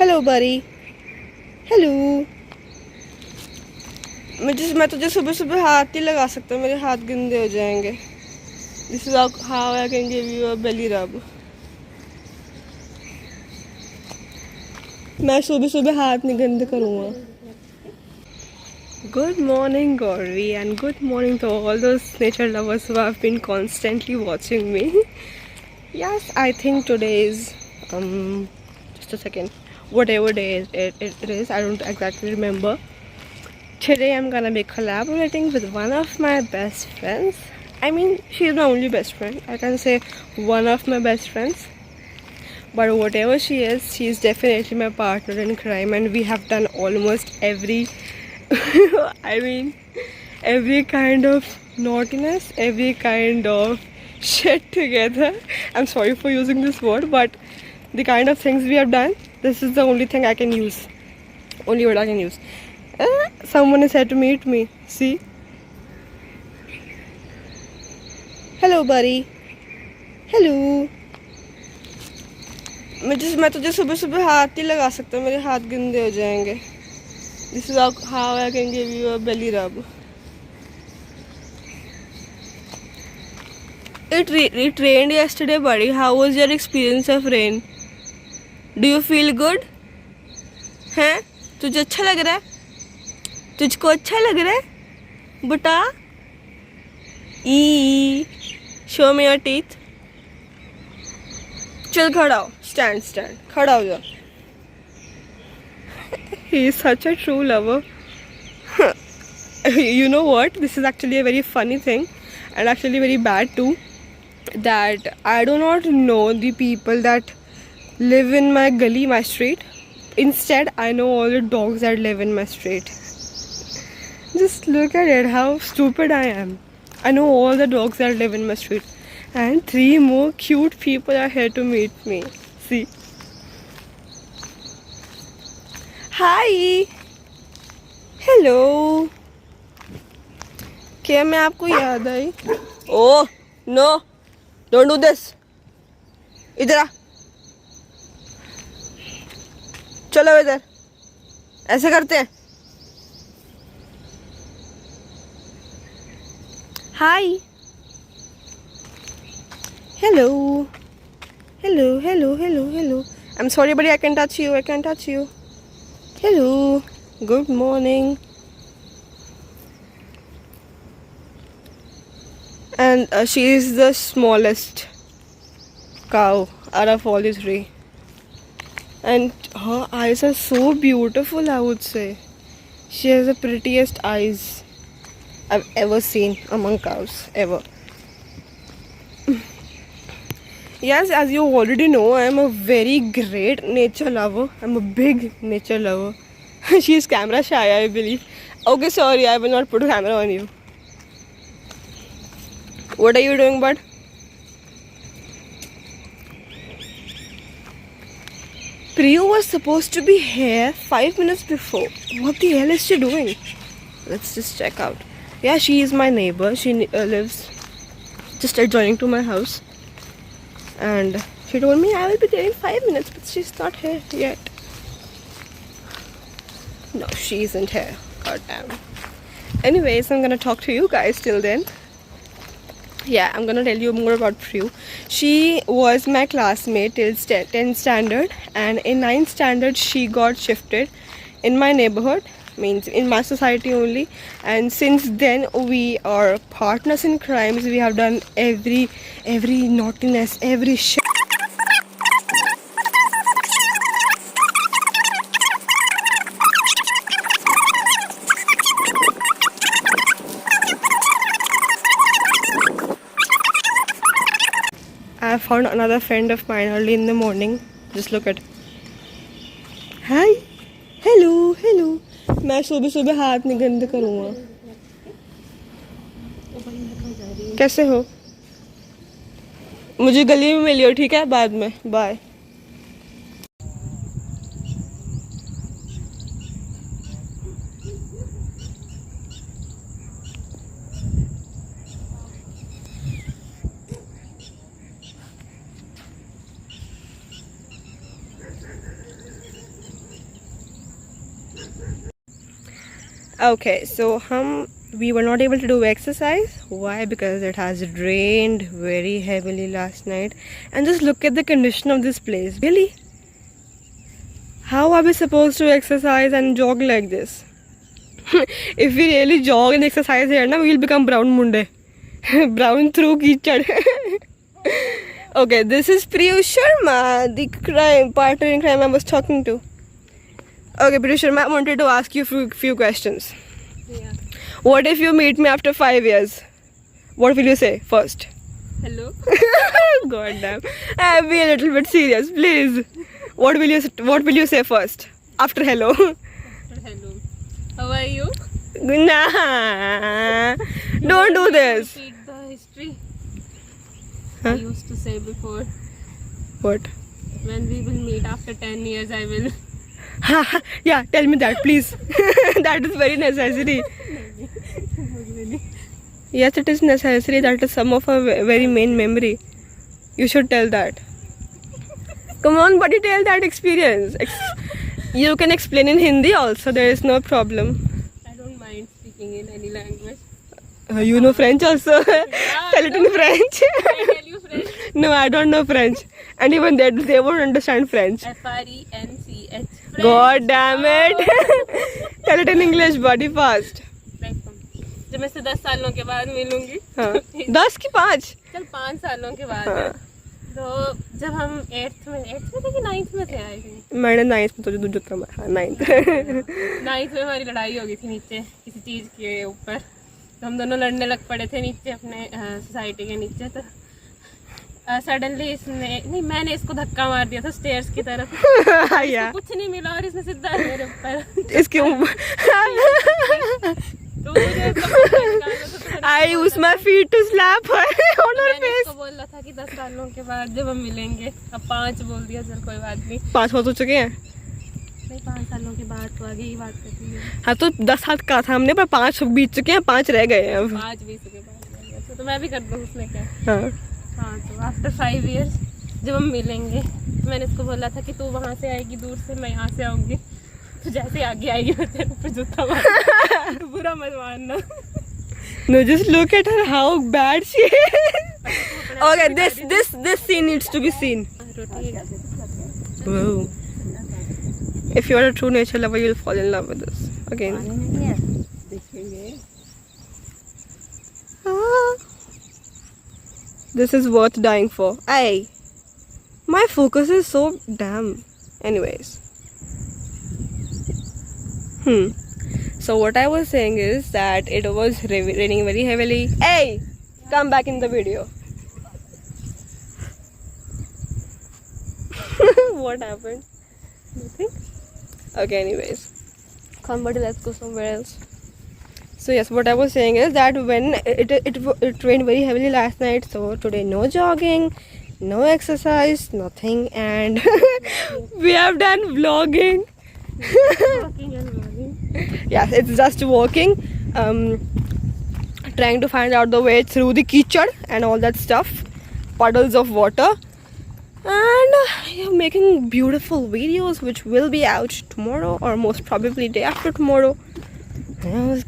Hello बरी। Hello. मैं तुझे सुबह सुबह हाथ नहीं लगा सकता, मेरे हाथ गंदे हो जाएंगे। This is how I can give you a belly rub. मैं सुबह सुबह हाथ नहीं गंदे करूँगा। Good morning, Gauravi, and good morning to all those nature lovers who have been constantly watching me. Yes, I think today is just a second, whatever day it is, I don't exactly remember. Today I'm gonna be collaborating with one of my best friends. I mean, she's my only best friend. I can say one of my best friends. But whatever she is definitely my partner in crime, and we have done almost every I mean, every kind of naughtiness, every kind of shit together. I'm sorry for using this word, but the kind of things we have done, this is the only thing I can use. Only word I can use. Someone is here to meet me. See? Hello, buddy. Hello. मैं तुझे सुबह सुबह हाथ नहीं लगा सकता, मेरे हाथ गंदे हो जाएंगे. This is how I can give you a belly rub. It rained yesterday, buddy. How was your experience of rain? Do you feel good? हैं? तुझे अच्छा लग रहा है? तुझको अच्छा लग रहा है? बुटा? Show me your teeth. चल खड़ा हो. Stand. खड़ा हो जा. He is such a true lover. You know what? This is actually a very funny thing, and actually very bad too. That I do not know the people that live in my gully, my street. Instead, I know all the dogs that live in my street. Just look at it, how stupid I am. I know all the dogs that live in my street. And 3 more cute people are here to meet me. See? Hi! Hello! क्या मैं आपको याद आई? Oh! No! Don't do this! इधर आ! चलो इधर! ऐसे करते हैं? Hi! Hello! Hello! I'm sorry, buddy, I can't touch you. Hello! Good morning! And she is the smallest cow out of all the 3. And her eyes are so beautiful, I would say. She has the prettiest eyes I've ever seen among cows, ever. Yes, as you already know, I am a very great nature lover. I'm a big nature lover. She is camera shy, I believe. Okay, sorry, I will not put a camera on you. What are you doing, bud? Priyu was supposed to be here 5 minutes before. What the hell is she doing? Let's just check out. Yeah, she is my neighbor. She lives just adjoining to my house. And she told me I will be there in 5 minutes, but she's not here yet. No, she isn't here. God damn. Anyways, I'm gonna talk to you guys till then. Yeah, I'm gonna tell you more about Priyu. She was my classmate till 10th standard, and in 9th standard she got shifted in my neighborhood, means in my society only. And since then we are partners in crimes. We have done every naughtiness, every shit. I found another friend of mine early in the morning. Just look at. Hi. Hello. मैं सुबह सुबह हाथ नहीं गंदे करूँगा. कैसे हो? मुझे गली में मिलियो, ठीक है? बाद में. Bye. Okay, so we were not able to do exercise. Why? Because it has rained very heavily last night. And just look at the condition of this place. Really? How are we supposed to exercise and jog like this? If we really jog and exercise here, na, we will become brown munde. Brown through kichad. Okay, this is Piyush Sharma, the partner in crime I was talking to. Okay, Piyush Sharma, I wanted to ask you a few questions. Yeah. What if you meet me after 5 years? What will you say first? Hello. God damn. Be a little bit serious, please. What will you say first? After hello? Hello. How are you? Nah. Don't do this. Repeat the history. Huh? I used to say before, What? when we will meet after 10 years, I will. Yeah, tell me that, please. That is very necessary. Yes, it is necessary. That is some of our very main memory. You should tell that. Come on, buddy, tell that experience. You can explain in Hindi also. There is no problem. I don't mind speaking in any language. You know French also. Tell it in French. I tell you French. No, I don't know French. And even they won't understand French. French. God damn it. Tell it in English, buddy, fast. जब मैं से 10 सालों के बाद मिलूंगी. हाँ. 10 की 5? चल 5 सालों के बाद. हाँ. तो जब हम 8th में थे कि 9th में थे आई थिंक. मैंने 9th में तो जो कम है 9th. 9th में हमारी लड़ाई हो गई थी नीचे किसी चीज़ के ऊपर. तो हम दोनों लड़ने लग पड़े थे नीचे अपने सोसाइटी के नीचे. तो सडनली इसने नहीं मैंने इसको धक्का मार दिया था स्टेयर्स की तरफ. इसको कुछ नहीं मिला और इसने सीधा मेरे ऊपर इसके ऊपर. तो मुझे I use my feet to slap her on her face. इसको बोल रहा था कि 10 सालों के बाद जब हम मिलेंगे. अब 5 बोल दिया. चल कोई बात नहीं. 5 हो तो चुके हैं. नहीं 5 सालों के बाद तो आगे ही बात करती है. हाँ तो 10 साल का था हमने पर 5 बीत चुके हैं. 5 रह गए हैं अब. 5 20 के बाद तो मैं भी कर दूँ उसमें क्या. हाँ तो आफ्टर 5 years जब हम मिलेंगे तो मैंने इसको बोला था कि तू वहाँ से आएगी दूर से मैं यहाँ से आऊँगी. तो जैसे आगे आएगी मैं तेरे ऊपर जूता मार. बुरा मत मानना. No, just look at her, how bad she is. Okay, this scene needs to be seen. Whoa. If you are a true nature lover, you will fall in love with this. Again. Ah. This is worth dying for. Aye. My focus is so damn. Anyways. So what I was saying is that it was raining very heavily. Hey! Come back in the video. What happened? Nothing? Okay, anyways. Come buddy, let's go somewhere else. So yes, what I was saying is that when it rained very heavily last night, so today no jogging, no exercise, nothing, and we have done vlogging. Walking and vlogging. Yes, it's just walking, trying to find out the way through the kichad and all that stuff, puddles of water, and making beautiful videos which will be out tomorrow or most probably day after tomorrow.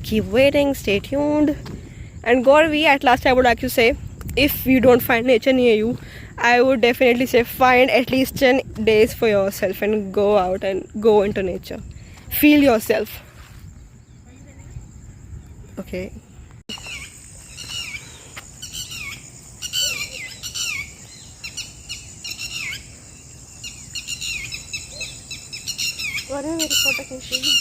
Keep waiting, stay tuned. And Gouravi, at last I would like to say, if you don't find nature near you, I would definitely say find at least 10 days for yourself and go out and go into nature. Feel yourself. Okay. What are मेरी photo खींचेगी?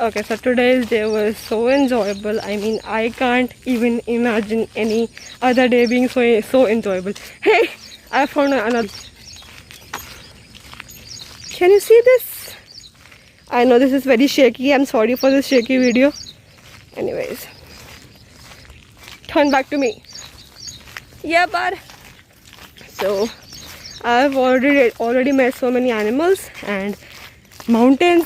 Okay, so today's day was so enjoyable. I mean, I can't even imagine any other day being so enjoyable. Hey, I found another. Can you see this? I know this is very shaky. I'm sorry for this shaky video. Anyways, turn back to me. Yeah, bud. So I've already met so many animals and mountains.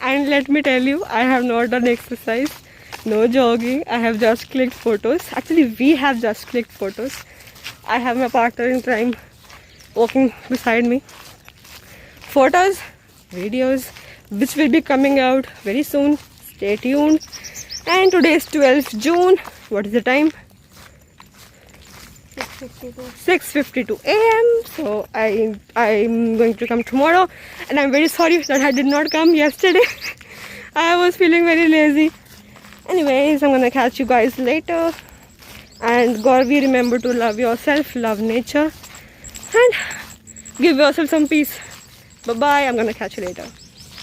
And let me tell you, I have not done exercise, no jogging. I have just clicked photos. Actually, we have just clicked photos. I have my partner in crime walking beside me. Photos, videos, which will be coming out very soon. Stay tuned. And today is 12th June. What is the time? 6:52 a.m. So I'm going to come tomorrow, and I'm very sorry that I did not come yesterday. I was feeling very lazy. Anyways, I'm gonna catch you guys later. And Gouravi, remember to love yourself, love nature, and give yourself some peace. Bye bye. I'm gonna catch you later.